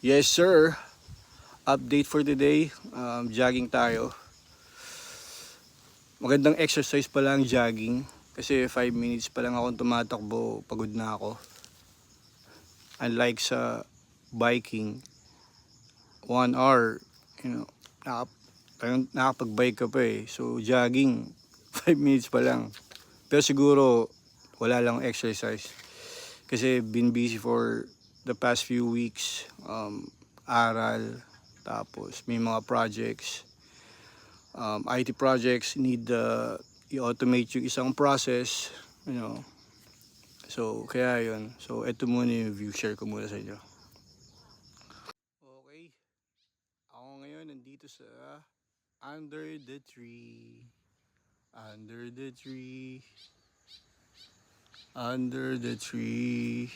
Yes sir, update for today. Jogging tayo. Magandang exercise pa lang jogging. Kasi 5 minutes pa lang akong tumatakbo, pagod na ako. Unlike sa biking, 1 hour, you know, nakapag-bike ka pa eh. So jogging, 5 minutes pa lang. Pero siguro, wala lang exercise. Kasi been busy for the past few weeks. Aral, tapos may mga projects. IT projects need i-automate yung isang process, you know. So, kaya yun. So, ito muna yung view. Share ko muna sa inyo. Okay. Ako ngayon nandito sa under the tree. Under the tree. Under the tree.